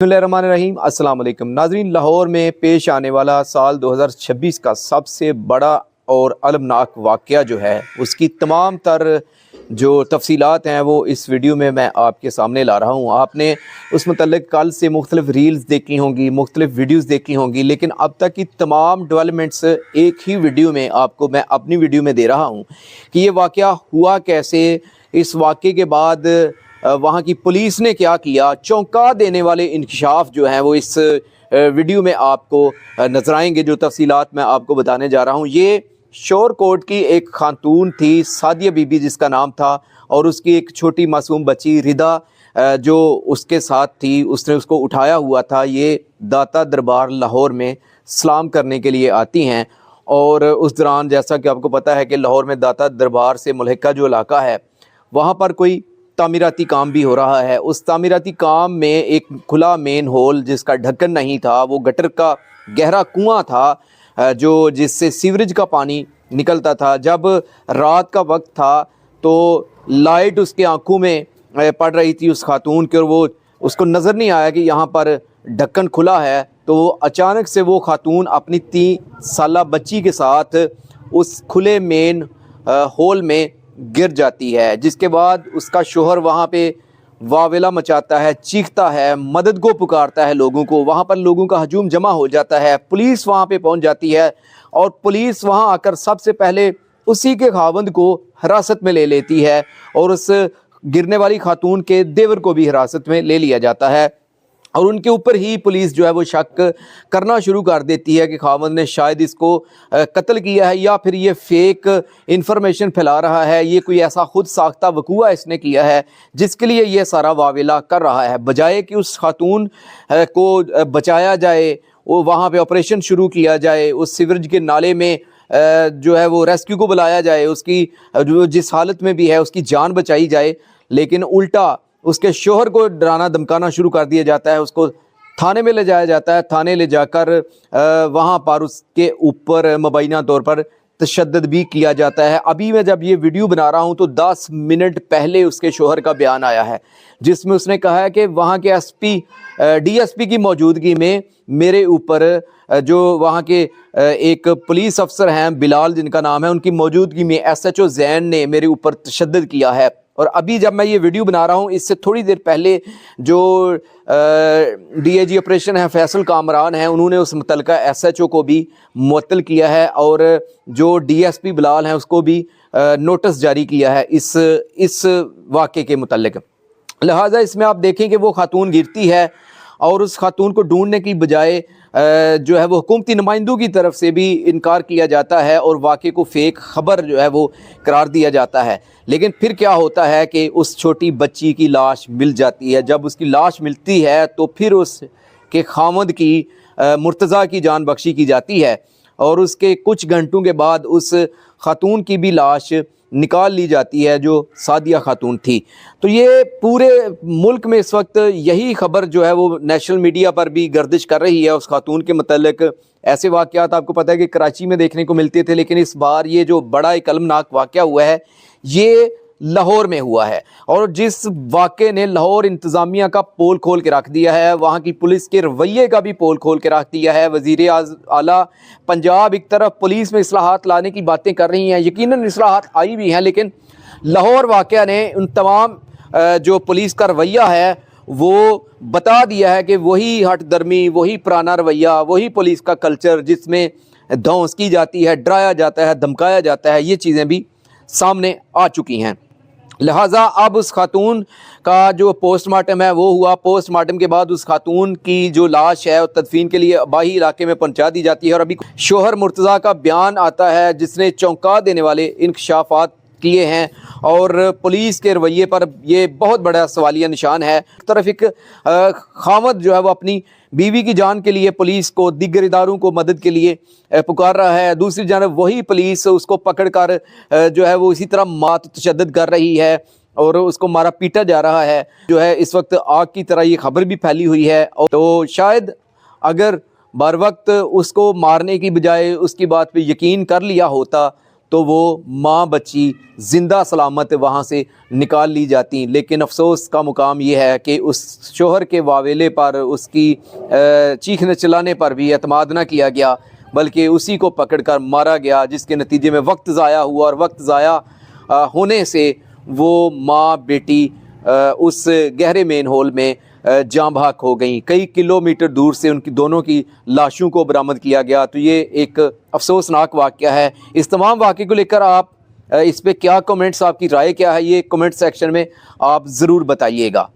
बिस्मिल्लाहिर्रहमानिर्रहीम। अस्सलाम वालेकुम नाज़रीन। लाहौर में पेश आने वाला साल 2026 का सबसे बड़ा और अलमनाक वाक़या जो है उसकी तमाम तर जो तफसीलात हैं वो इस वीडियो में मैं आपके सामने ला रहा हूँ। आपने उस मुतल्लिक़ कल से मुख्तलिफ रील्स देखी होंगी, मुख्तलिफ वीडियोज़ देखी होंगी, लेकिन अब तक की तमाम डेवलपमेंट्स एक ही वीडियो में आपको मैं अपनी वीडियो में दे रहा हूँ कि ये वाक़या हुआ कैसे, इस वाक़े के बाद वहाँ की पुलिस ने क्या किया। चौंका देने वाले इंकशाफ जो हैं वो इस वीडियो में आपको नजर आएंगे। जो तफसीलात मैं आपको बताने जा रहा हूँ, ये शोरकोट की एक खातून थी, सादिया बीबी जिसका नाम था, और उसकी एक छोटी मासूम बच्ची रिदा जो उसके साथ थी, उसने उसको उठाया हुआ था। ये दाता दरबार लाहौर में सलाम करने के लिए आती हैं, और उस दौरान जैसा कि आपको पता है कि लाहौर में दाता दरबार से मुल्हिका जो इलाका है वहाँ पर कोई तामीराती काम भी हो रहा है। उस तामीराती काम में एक खुला मेन होल जिसका ढक्कन नहीं था, वो गटर का गहरा कुआं था जो जिससे सीवरेज का पानी निकलता था। जब रात का वक्त था तो लाइट उसके आंखों में पड़ रही थी उस खातून के, और वो उसको नज़र नहीं आया कि यहाँ पर ढक्कन खुला है। तो अचानक से वो खातून अपनी 3 साला बच्ची के साथ उस खुले मेन होल में गिर जाती है, जिसके बाद उसका शोहर वहाँ पे वावेला मचाता है, चीखता है, मदद को पुकारता है लोगों को। वहाँ पर लोगों का हजूम जमा हो जाता है, पुलिस वहाँ पे पहुँच जाती है, और पुलिस वहाँ आकर सबसे पहले उसी के खावंद को हिरासत में ले लेती है, और उस गिरने वाली खातून के देवर को भी हिरासत में ले लिया जाता है। और उनके ऊपर ही पुलिस जो है वो शक करना शुरू कर देती है कि खावंद ने शायद इसको कत्ल किया है, या फिर ये फेक इंफॉर्मेशन फैला रहा है, ये कोई ऐसा खुद साख्ता वकूआ इसने किया है जिसके लिए ये सारा वावेला कर रहा है। बजाय कि उस खातून को बचाया जाए, वो वहाँ पे ऑपरेशन शुरू किया जाए, उस सीवरेज के नाले में जो है वो रेस्क्यू को बुलाया जाए, उसकी जो जिस हालत में भी है उसकी जान बचाई जाए, लेकिन उल्टा उसके शोहर को डराना धमकाना शुरू कर दिया जाता है। उसको थाने में ले जाया जाता है। थाने ले जाकर वहाँ पर उसके ऊपर मुबैना तौर पर तशद्दुद भी किया जाता है। अभी मैं जब ये वीडियो बना रहा हूँ तो 10 मिनट पहले उसके शोहर का बयान आया है, जिसमें उसने कहा है कि वहाँ के DSP की मौजूदगी में मेरे ऊपर जो वहाँ के एक पुलिस अफसर हैं बिलाल जिनका नाम है, उनकी मौजूदगी में SHO जैन ने मेरे ऊपर तशद्दुद किया है। और अभी जब मैं ये वीडियो बना रहा हूँ इससे थोड़ी देर पहले जो DIG ऑपरेशन है फैसल कामरान है, उन्होंने उस मुतलका SHO को भी मुअत्तल किया है, और जो DSP बिलाल हैं उसको भी नोटिस जारी किया है इस वाक़े के मुतल्लिक। लिहाजा इसमें आप देखें कि वो खातून गिरती है, और उस खातून को ढूंढने की बजाय जो है वो हुकूमती नुमाइंदों की तरफ से भी इनकार किया जाता है, और वाक़े को फेक ख़बर जो है वो करार दिया जाता है। लेकिन फिर क्या होता है कि उस छोटी बच्ची की लाश मिल जाती है। जब उसकी लाश मिलती है तो फिर उसके खामद की मुर्तज़ा की जान बख्शी की जाती है, और उसके कुछ घंटों के बाद उस खातून की भी लाश निकाल ली जाती है जो सादिया खातून थी। तो ये पूरे मुल्क में इस वक्त यही खबर जो है वो नेशनल मीडिया पर भी गर्दिश कर रही है उस खातून के मतलब। ऐसे वाक़यात आपको पता है कि कराची में देखने को मिलते थे, लेकिन इस बार ये जो बड़ा एक अलमनाक वाक़या हुआ है ये लाहौर में हुआ है, और जिस वाक़े ने लाहौर इंतज़ामिया का पोल खोल के रख दिया है, वहाँ की पुलिस के रवैये का भी पोल खोल के रख दिया है। वज़ीर आला पंजाब एक तरफ पुलिस में इस्लाहात लाने की बातें कर रही हैं, यकीनन इस्लाहात आई भी हैं, लेकिन लाहौर वाक़या ने उन तमाम जो पुलिस का रवैया है वो बता दिया है कि वही हट दर्मी, वही पुराना रवैया, वही पुलिस का कल्चर जिसमें धौंस की जाती है, डराया जाता है, धमकाया जाता है, ये चीज़ें भी सामने आ चुकी हैं। लिहाजा अब उस खातून का जो पोस्टमार्टम है वो हुआ। पोस्टमार्टम के बाद उस खातून की जो लाश है तदफीन के लिए आबाही इलाके में पहुंचा दी जाती है, और अभी शोहर मुर्तज़ा का बयान आता है जिसने चौंका देने वाले इंकशाफात किए हैं, और पुलिस के रवैये पर ये बहुत बड़ा सवालिया निशान है। एक तरफ एक खामद जो है वो अपनी बीवी की जान के लिए पुलिस को, दीगर इदारों को मदद के लिए पुकार रहा है, दूसरी जानब वही पुलिस उसको पकड़ कर जो है वो इसी तरह मात तशद्दुद कर रही है, और उसको मारा पीटा जा रहा है। जो है इस वक्त आग की तरह ये खबर भी फैली हुई है। तो शायद अगर बर वक्त उसको मारने की बजाय उसकी बात पे यकीन कर लिया होता تو وہ ماں بچی زندہ سلامت وہاں سے نکال لی جاتی. لیکن افسوس کا مقام یہ ہے کہ اس شوہر کے واویلے پر، اس کی چیخنے چلانے پر بھی اعتماد نہ کیا گیا، بلکہ اسی کو پکڑ کر مارا گیا، جس کے نتیجے میں وقت ضائع ہوا، اور وقت ضائع ہونے سے وہ ماں بیٹی اس گہرے مین ہول میں جاں بحق ہو گئیں. کئی کلومیٹر دور سے ان کی دونوں کی لاشوں کو برآمد کیا گیا. تو یہ ایک افسوسناک واقعہ ہے. اس تمام واقعے کو لے کر آپ اس پہ کیا کمنٹس، آپ کی رائے کیا ہے، یہ کمنٹ سیکشن میں آپ ضرور بتائیے گا.